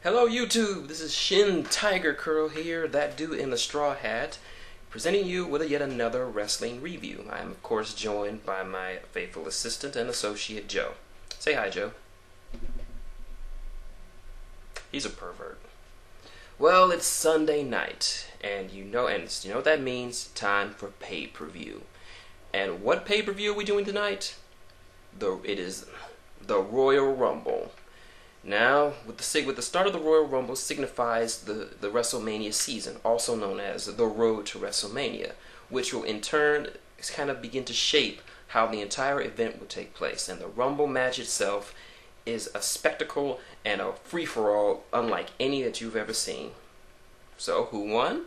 Hello YouTube, this is shintigercurl here, that dude in the straw hat, presenting you with yet another wrestling review. I am of course joined by my faithful assistant and associate Joe. Say hi, Joe. He's a pervert. Well, it's Sunday night, and you know what that means, time for pay-per-view. And what pay-per-view are we doing tonight? It is the Royal Rumble. Now, with the start of the Royal Rumble signifies the WrestleMania season, also known as the Road to WrestleMania, which will in turn kind of begin to shape how the entire event will take place. And the Rumble match itself is a spectacle and a free-for-all unlike any that you've ever seen. So, who won?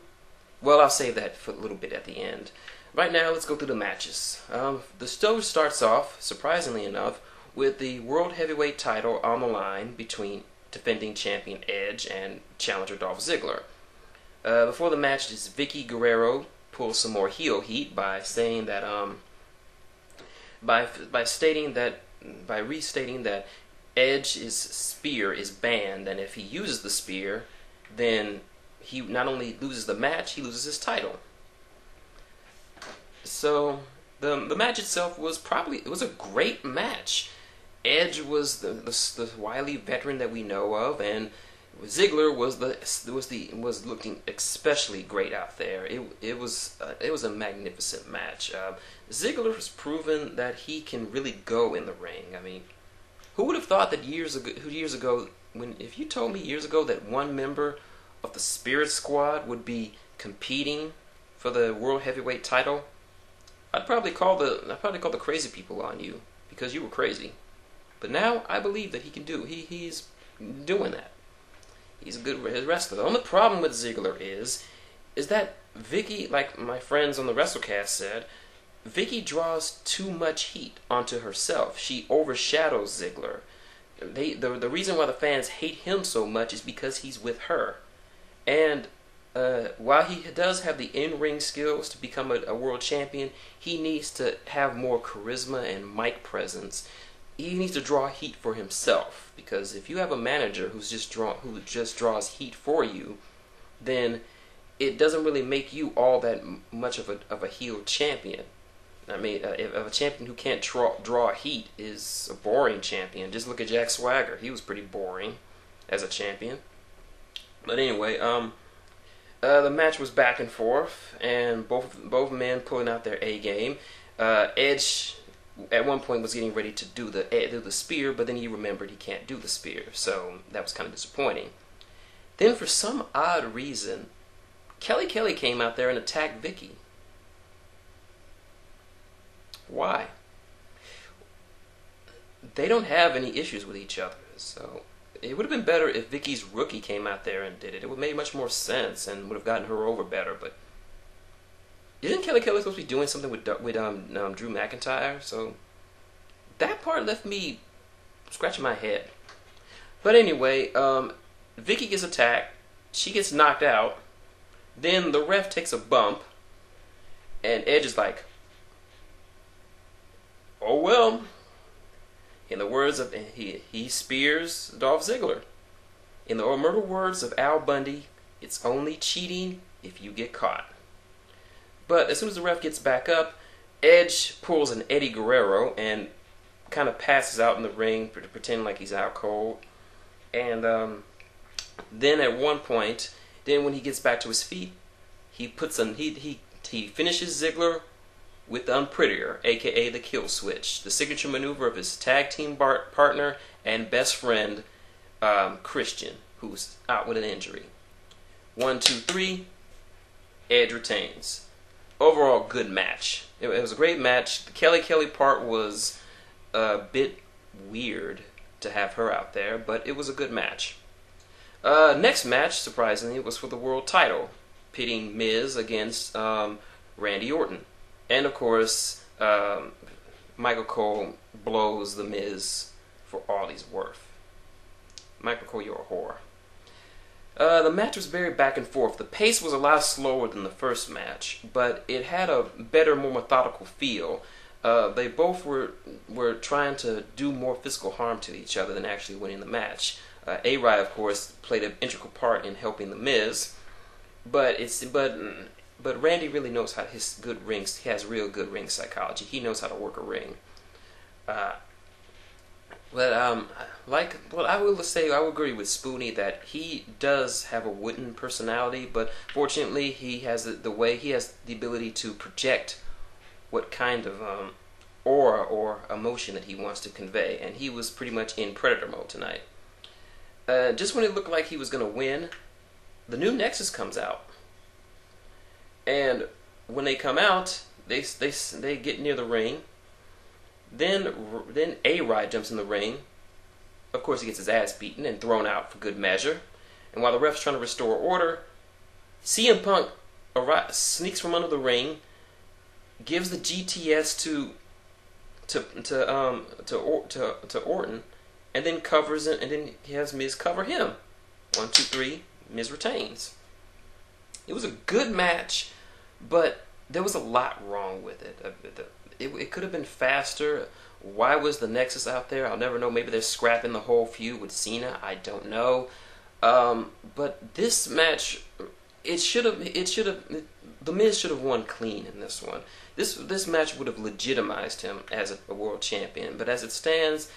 Well, I'll save that for a little bit at the end. Right now, let's go through the matches. The show starts off, surprisingly enough, with the World Heavyweight title on the line between defending champion Edge and challenger Dolph Ziggler. Before the match, Vicky Guerrero pulls some more heel heat by saying that by restating that Edge's spear is banned, and if he uses the spear, then he not only loses the match, he loses his title. So the match itself was a great match. Edge was the wily veteran that we know of, and Ziggler was looking especially great out there. It was a magnificent match. Ziggler has proven that he can really go in the ring. I mean, who would have thought that years ago, if you told me years ago that one member of the Spirit Squad would be competing for the World Heavyweight title, I'd probably call the crazy people on you because you were crazy. But now I believe that he can do. He's doing that. He's a good wrestler. The only problem with Ziggler is that Vicky, like my friends on the WrestleCast said, Vicky draws too much heat onto herself. She overshadows Ziggler. The reason why the fans hate him so much is because he's with her. And while he does have the in-ring skills to become a world champion, he needs to have more charisma and mic presence. He needs to draw heat for himself, because if you have a manager who just draws heat for you, then it doesn't really make you all that much of a heel champion. I mean, if a champion who can't draw heat is a boring champion. Just look at Jack Swagger; he was pretty boring as a champion. But anyway, the match was back and forth, and both men pulling out their A game. Edge at one point was getting ready to do the spear, but then he remembered he can't do the spear, so that was kind of disappointing. Then for some odd reason, Kelly came out there and attacked Vicky. Why? They don't have any issues with each other, so it would have been better if Vicky's rookie came out there and did it. It would have made much more sense and would have gotten her over better, but isn't Kelly supposed to be doing something with Drew McIntyre? So that part left me scratching my head. But anyway, Vicky gets attacked. She gets knocked out. Then the ref takes a bump, and Edge is like, "Oh well." In the words of he spears Dolph Ziggler. In the immortal words of Al Bundy, "It's only cheating if you get caught." But as soon as the ref gets back up, Edge pulls an Eddie Guerrero and kind of passes out in the ring, pretending like he's out cold. And then at one point, when he gets back to his feet, he finishes Ziggler with the Unprettier, aka the Kill Switch, the signature maneuver of his tag team partner and best friend Christian, who's out with an injury. 1, 2, 3, Edge retains. Overall, good match. It was a great match. The Kelly part was a bit weird to have her out there, but it was a good match. Next match, surprisingly, was for the world title, pitting Miz against Randy Orton. And of course, Michael Cole blows the Miz for all he's worth. Michael Cole, you're a whore. The match was very back and forth. The pace was a lot slower than the first match, but it had a better, more methodical feel. They both were trying to do more physical harm to each other than actually winning the match. A-Rod, of course, played an integral part in helping The Miz, but Randy really knows how he has real good ring psychology. He knows how to work a ring. I will say, I would agree with Spoonie that he does have a wooden personality, but fortunately he has the ability to project what kind of aura or emotion that he wants to convey, and he was pretty much in Predator mode tonight. Just when it looked like he was going to win, the new Nexus comes out, and when they come out, they get near the ring. Then A-Rod jumps in the ring. Of course, he gets his ass beaten and thrown out for good measure. And while the ref's trying to restore order, CM Punk sneaks from under the ring, gives the GTS to Orton, and then covers it, and then he has Miz cover him. 1, 2, 3. Miz retains. It was a good match, but there was a lot wrong with it. It could have been faster. Why was the Nexus out there? I'll never know. Maybe they're scrapping the whole feud with Cena. I don't know. But this match, The Miz should have won clean in this one. This match would have legitimized him as a world champion. But as it stands,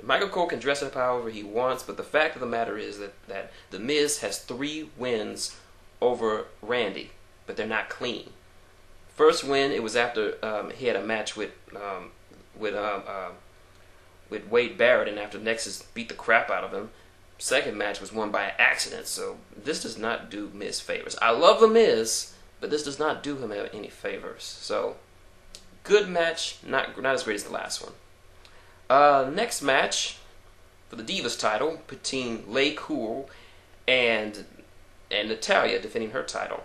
Michael Cole can dress up however he wants. But the fact of the matter is that The Miz has 3 wins over Randy, but they're not clean. First win, it was after he had a match with Wade Barrett, and after Nexus beat the crap out of him. Second match was won by accident, so this does not do Miz favors. I love The Miz, but this does not do him any favors. So, good match, not as great as the last one. Next match for the Divas title between Lay Cool and Natalya defending her title.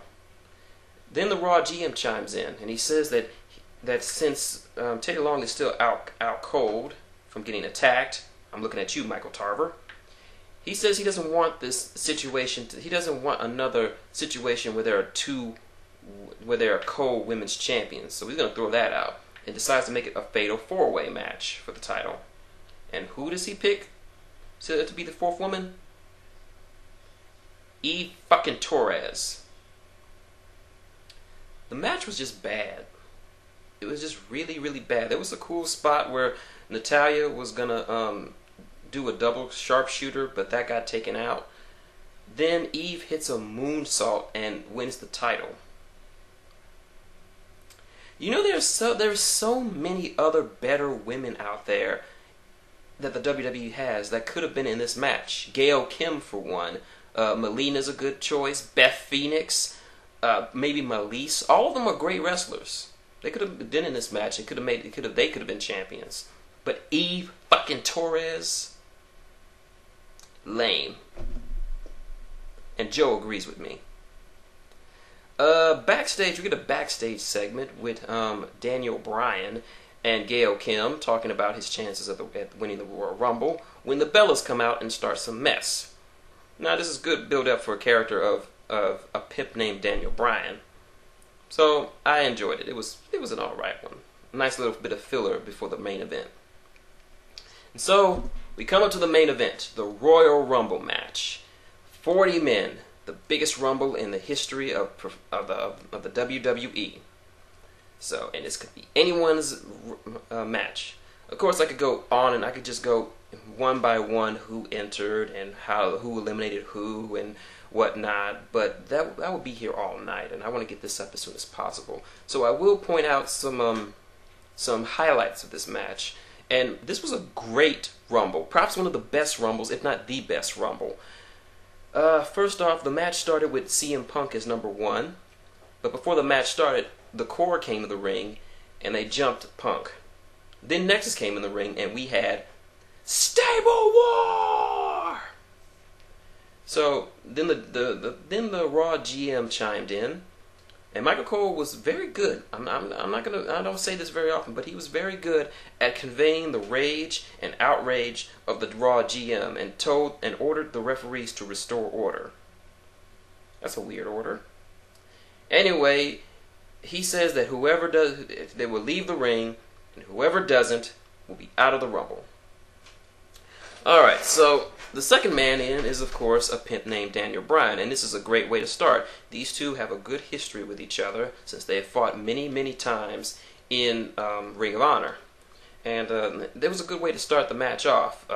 Then the Raw GM chimes in, and he says that since Teddy Long is still out cold from getting attacked, I'm looking at you, Michael Tarver. He says he doesn't want this situation. He doesn't want another situation where there are cold women's champions. So he's going to throw that out and decides to make it a fatal 4-way match for the title. And who does he pick to be the 4th woman? Eve fucking Torres. The match was just bad. It was just really, really bad. There was a cool spot where Natalya was gonna do a double sharpshooter, but that got taken out. Then Eve hits a moonsault and wins the title. You know, there's so many other better women out there that the WWE has that could have been in this match. Gail Kim for one. Melina's a good choice. Beth Phoenix. Maybe Malise. All of them are great wrestlers. They could have been in this match. They could have been champions. But Eve fucking Torres, lame. And Joe agrees with me. Backstage, we get a backstage segment with Daniel Bryan and Gail Kim talking about his chances at winning the Royal Rumble when the Bellas come out and start some mess. Now, this is good build up for a character of a pimp named Daniel Bryan. So I enjoyed it. It was an alright one. A nice little bit of filler before the main event. And so we come up to the main event, the Royal Rumble match. 40 men, the biggest Rumble in the history of the WWE. So, and this could be anyone's match. Of course, I could go on and I could just go one by one who entered and who eliminated who and whatnot, but that would be here all night, and I want to get this up as soon as possible. So I will point out some highlights of this match, and this was a great Rumble, perhaps one of the best Rumbles, if not the best Rumble. First off, the match started with CM Punk as number 1, but before the match started, the Core came to the ring, and they jumped Punk. Then Nexus came in the ring, and we had Stable War! So then the Raw GM chimed in, and Michael Cole was very good. I don't say this very often, but he was very good at conveying the rage and outrage of the Raw GM and ordered the referees to restore order. That's a weird order. Anyway, he says that whoever does, they will leave the ring, and whoever doesn't will be out of the Rumble. Alright, So the second man in is, of course, a pimp named Daniel Bryan, and this is a great way to start. These two have a good history with each other since they have fought many, many times in Ring of Honor. And that was a good way to start the match off.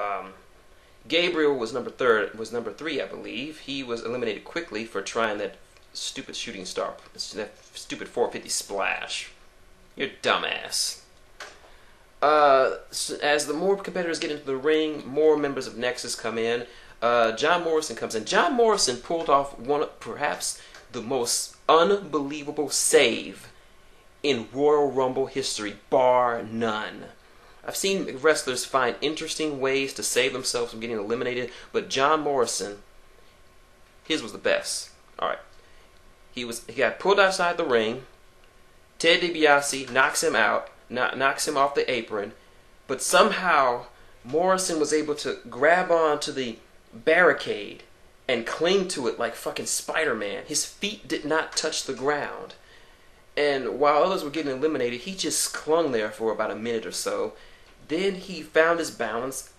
Gabriel was number three, I believe. He was eliminated quickly for trying that stupid shooting star, that stupid 450 splash. You're dumbass. As the more competitors get into the ring, more members of Nexus come in. John Morrison comes in. John Morrison pulled off perhaps the most unbelievable save in Royal Rumble history, bar none. I've seen wrestlers find interesting ways to save themselves from getting eliminated, but John Morrison, his was the best. Alright. He got pulled outside the ring. Ted DiBiase knocks him out. Knocks him off the apron, but somehow Morrison was able to grab onto the barricade and cling to it like fucking Spider-Man. His feet did not touch the ground. And while others were getting eliminated, he just clung there for about a minute or so. Then he found his balance,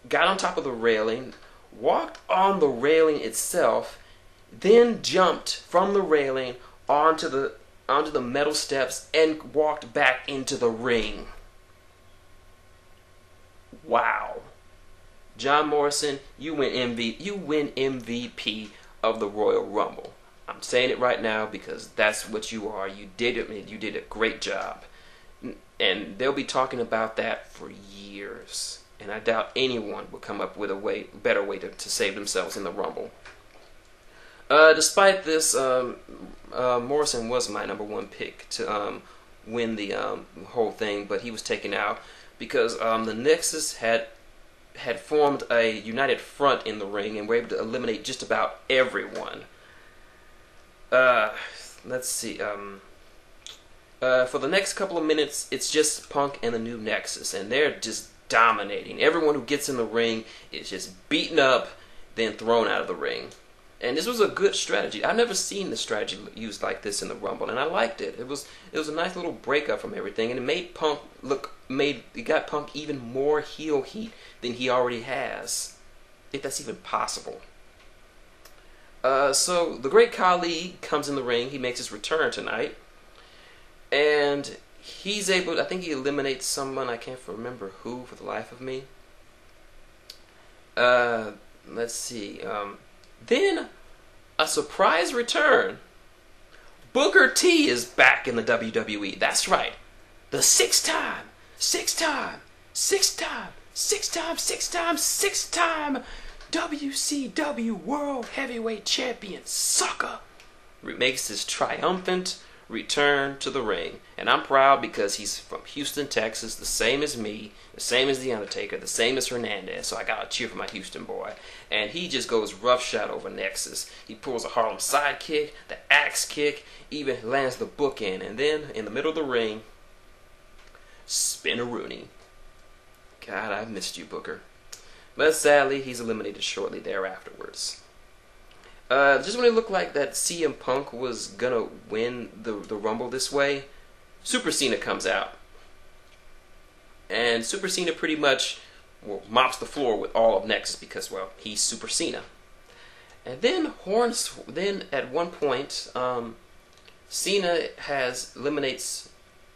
got on top of the railing, walked on the railing itself, then jumped from the railing onto the metal steps and walked back into the ring. Wow. John Morrison, you win MVP of the Royal Rumble. I'm saying it right now because that's what you are. You did it. You did a great job. And they'll be talking about that for years. And I doubt anyone will come up with a better way to save themselves in the Rumble. Despite this, Morrison was my number one pick to win the whole thing, but he was taken out because the Nexus had formed a united front in the ring and were able to eliminate just about everyone. Let's see. For the next couple of minutes, it's just Punk and the new Nexus, and they're just dominating. Everyone who gets in the ring is just beaten up, then thrown out of the ring. And this was a good strategy. I've never seen the strategy used like this in the Rumble, and I liked it. It was a nice little breakup from everything, and it made Punk it got Punk even more heel heat than he already has, if that's even possible. So the Great Khali comes in the ring. He makes his return tonight, and he's able. I think he eliminates someone. I can't remember who for the life of me. Let's see. Then, a surprise return. Booker T is back in the WWE. That's right. The six-time WCW World Heavyweight Champion Sucker makes his triumphant return to the ring. And I'm proud because he's from Houston, Texas, the same as me, the same as The Undertaker, the same as Hernandez, so I gotta cheer for my Houston boy. And he just goes roughshod over Nexus. He pulls a Harlem sidekick, the axe kick, even lands the bookend, and then in the middle of the ring, spin-a-rooney. God, I missed you, Booker. But sadly, he's eliminated shortly thereafterwards. Just when it looked like that CM Punk was gonna win the Rumble this way, Super Cena comes out. And Super Cena pretty much mops the floor with all of Nexus because, well, he's Super Cena. And then at one point, Cena eliminates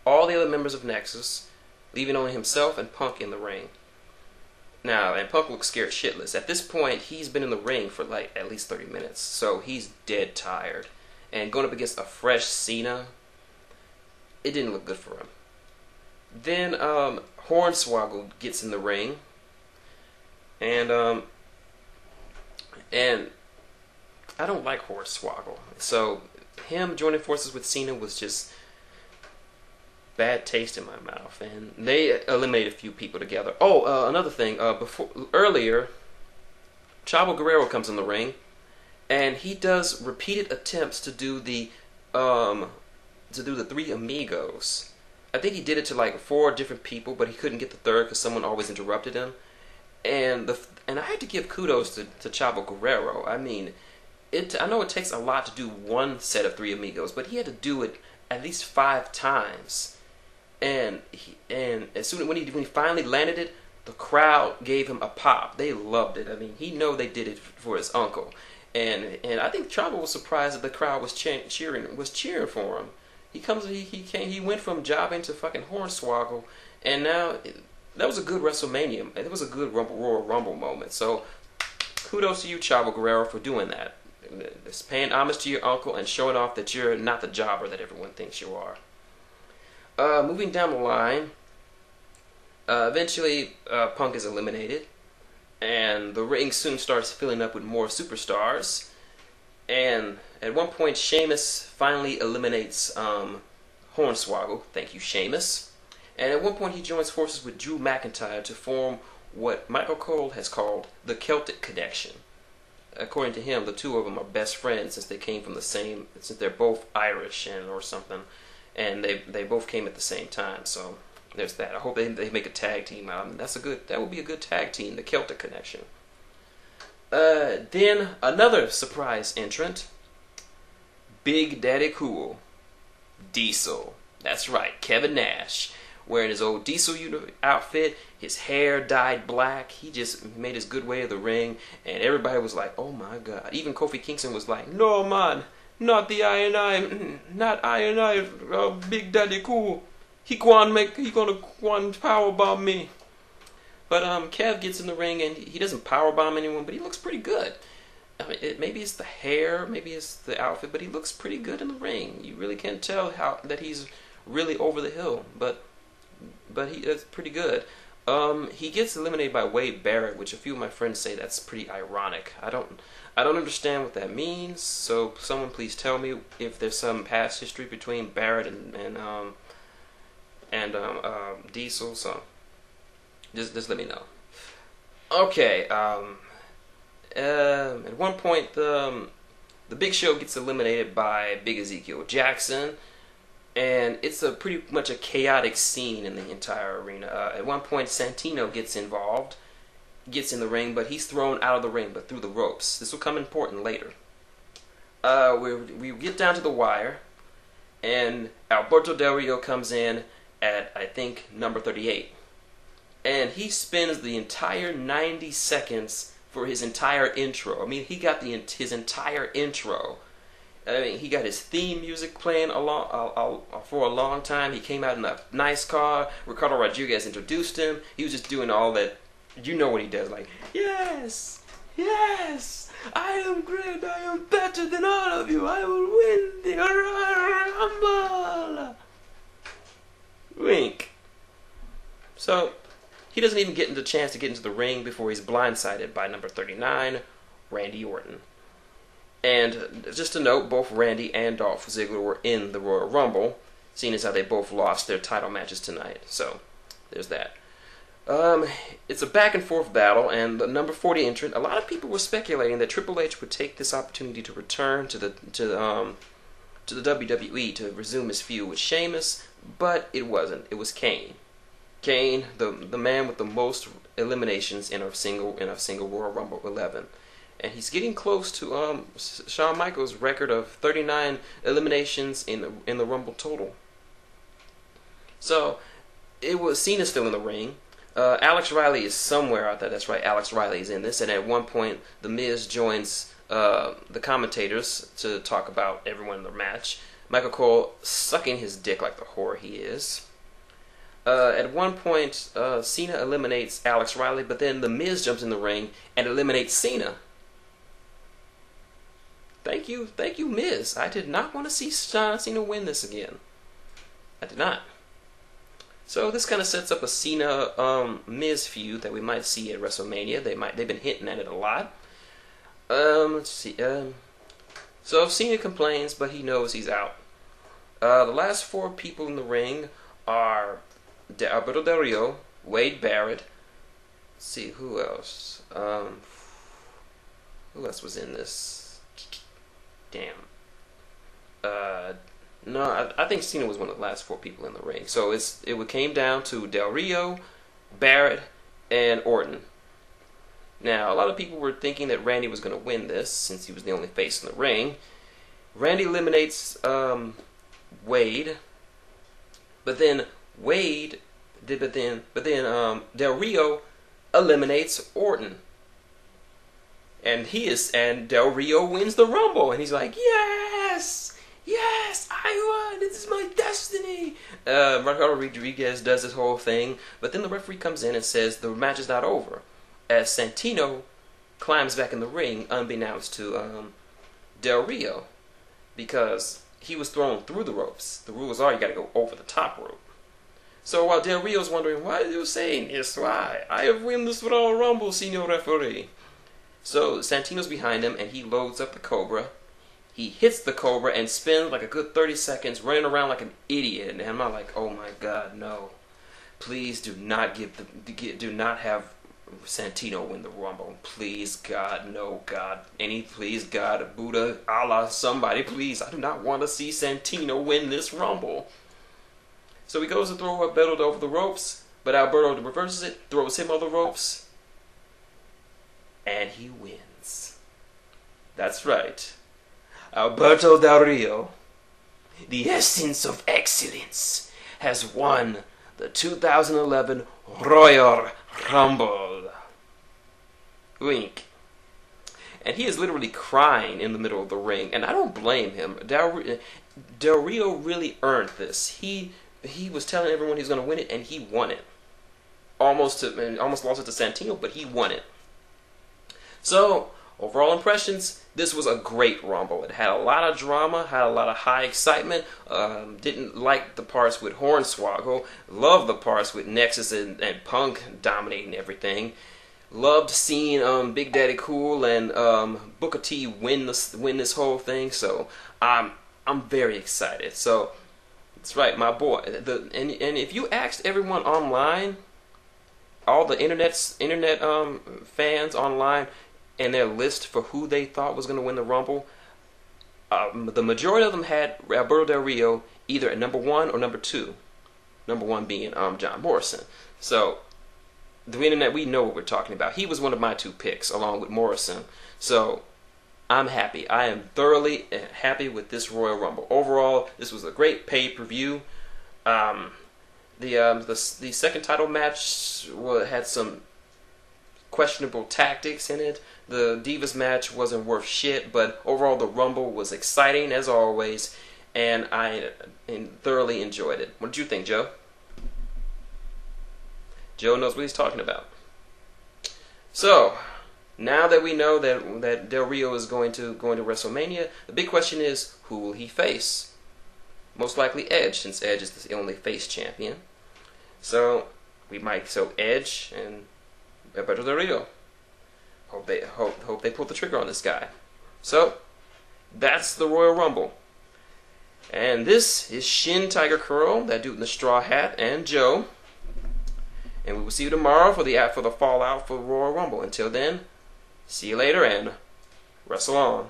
all the other members of Nexus, leaving only himself and Punk in the ring. Now, and Punk looks scared shitless. At this point, he's been in the ring for like at least 30 minutes, so he's dead tired. And going up against a fresh Cena, it didn't look good for him. Then Hornswoggle gets in the ring, and I don't like Hornswoggle, so him joining forces with Cena was just bad taste in my mouth, and they eliminated a few people together. Oh, another thing. Earlier, Chavo Guerrero comes in the ring, and he does repeated attempts to do the Three Amigos. I think he did it to like 4 different people, but he couldn't get the third because someone always interrupted him. And I had to give kudos to Chavo Guerrero. I mean, I know it takes a lot to do one set of Three Amigos, but he had to do it at least 5 times. And when he finally landed it, the crowd gave him a pop. They loved it. I mean, he know they did it for his uncle, and I think Tribal was surprised that the crowd was cheering for him. He went from jobbing to fucking Hornswoggle, and now that was a good WrestleMania. It was a good Royal Rumble moment. So kudos to you, Chavo Guerrero, for doing that. It's paying homage to your uncle and showing off that you're not the jobber that everyone thinks you are. Moving down the line, eventually Punk is eliminated, and the ring soon starts filling up with more superstars. And at one point, Sheamus finally eliminates Hornswoggle. Thank you, Sheamus. And at one point, he joins forces with Drew McIntyre to form what Michael Cole has called the Celtic Connection. According to him, the two of them are best friends since since they're both Irish or something, and they both came at the same time. So there's that. I hope they make a tag team. That would be a good tag team, the Celtic Connection. Then another surprise entrant, Big Daddy Cool, Diesel. That's right, Kevin Nash, wearing his old Diesel outfit, his hair dyed black. He just made his good way to the ring, and everybody was like, "Oh my God!" Even Kofi Kingston was like, "No man, not the I, Big Daddy Cool. He gonna powerbomb me." But Kev gets in the ring and he doesn't powerbomb anyone, but he looks pretty good. I mean, maybe it's the hair, maybe it's the outfit, but he looks pretty good in the ring. You really can't tell that he's really over the hill, but is pretty good. He gets eliminated by Wade Barrett, which a few of my friends say that's pretty ironic. I don't understand what that means. So someone please tell me if there's some past history between Barrett and Diesel. So just let me know. Okay. At one point, the Big Show gets eliminated by Big Ezekiel Jackson. And it's pretty much a chaotic scene in the entire arena. At one point, Santino gets involved, gets in the ring, but he's thrown out of the ring, but through the ropes. This will come important later. We get down to the wire, and Alberto Del Rio comes in at, I think, number 38. And he spends the entire 90 seconds for his entire intro. I mean, he got his entire intro. I mean, he got his theme music playing for a long time. He came out in a nice car. Ricardo Rodriguez introduced him. He was just doing all that. You know what he does, like, yes, yes, I am great. I am better than all of you. I will win the Rumble. Wink. So he doesn't even get the chance to get into the ring before he's blindsided by number 39, Randy Orton. And just to note, both Randy and Dolph Ziggler were in the Royal Rumble, seeing as how they both lost their title matches tonight. So, there's that. It's a back and forth battle, and the number 40 entrant, a lot of people were speculating that Triple H would take this opportunity to return to the WWE to resume his feud with Sheamus, but it wasn't. It was Kane. Kane, the man with the most eliminations in a single Royal Rumble 11. And he's getting close to Shawn Michaels' record of 39 eliminations in the Rumble total. So it was Cena's still in the ring. Alex Riley is somewhere out there. That's right, Alex Riley is in this. And at one point, The Miz joins the commentators to talk about everyone in the match. Michael Cole sucking his dick like the whore he is. At one point, Cena eliminates Alex Riley, but then The Miz jumps in the ring and eliminates Cena. Thank you, Miz. I did not want to see John Cena win this again. I did not. So this kind of sets up a Cena Miz feud that we might see at WrestleMania. They've been hinting at it a lot. Let's see. So Cena complains, but he knows he's out. The last four people in the ring are Alberto Del Rio, Wade Barrett. Let's see who else. Who else was in this? Damn. No, I think Cena was one of the last four people in the ring. So it came down to Del Rio, Barrett, and Orton. Now, a lot of people were thinking that Randy was going to win this since he was the only face in the ring. Randy eliminates Wade, but then Del Rio eliminates Orton. And Del Rio wins the Rumble, and he's like, yes, yes, I won. This is my destiny. Ricardo Rodriguez does this whole thing, but then the referee comes in and says the match is not over, as Santino climbs back in the ring, unbeknownst to Del Rio, because he was thrown through the ropes. The rules are you got to go over the top rope. So while Del Rio's wondering, why are you saying this? Why? I have won this Royal Rumble, Senior Referee. So Santino's behind him, and he loads up the Cobra. He hits the Cobra and spins like a good 30 seconds, running around like an idiot. And I'm like, oh my God, no! Please do not do not have Santino win the Rumble. Please, God, no, God, please, God, Buddha, Allah, somebody, please. I do not want to see Santino win this Rumble. So he goes to throw Alberto over the ropes, but Alberto reverses it, throws him over the ropes, and he wins. That's right. Alberto Del Rio, the essence of excellence, has won the 2011 Royal Rumble. Wink. And he is literally crying in the middle of the ring, and I don't blame him. Del Rio really earned this. He was telling everyone he was going to win it, and he won it. Almost lost it to Santino, but he won it. So, overall impressions, this was a great Rumble. It had a lot of drama, had a lot of high excitement. Didn't like the parts with Hornswoggle. Loved the parts with Nexus and Punk dominating everything. Loved seeing Big Daddy Cool and Booker T win this whole thing. So I'm very excited. So that's right, my boy. And if you asked everyone online, all the internet fans online, and their list for who they thought was going to win the Rumble, the majority of them had Alberto Del Rio either at number 1 or number 2. Number 1 being John Morrison. So the internet, we know what we're talking about. He was one of my 2 picks along with Morrison. So I'm happy. I am thoroughly happy with this Royal Rumble. Overall, this was a great pay-per-view. The second title match had some questionable tactics in it. The Divas match wasn't worth shit, but overall the Rumble was exciting as always, and I thoroughly enjoyed it. What did you think, Joe? Joe knows what he's talking about. So, now that we know that Del Rio is going to WrestleMania, the big question is, who will he face? Most likely Edge, since Edge is the only face champion. So Edge and Alberto Del Rio. Hope they pull the trigger on this guy. So that's the Royal Rumble. And this is shintigercurl, that dude in the straw hat, and Joe. And we will see you tomorrow for the fallout for Royal Rumble. Until then, see you later and wrestle on.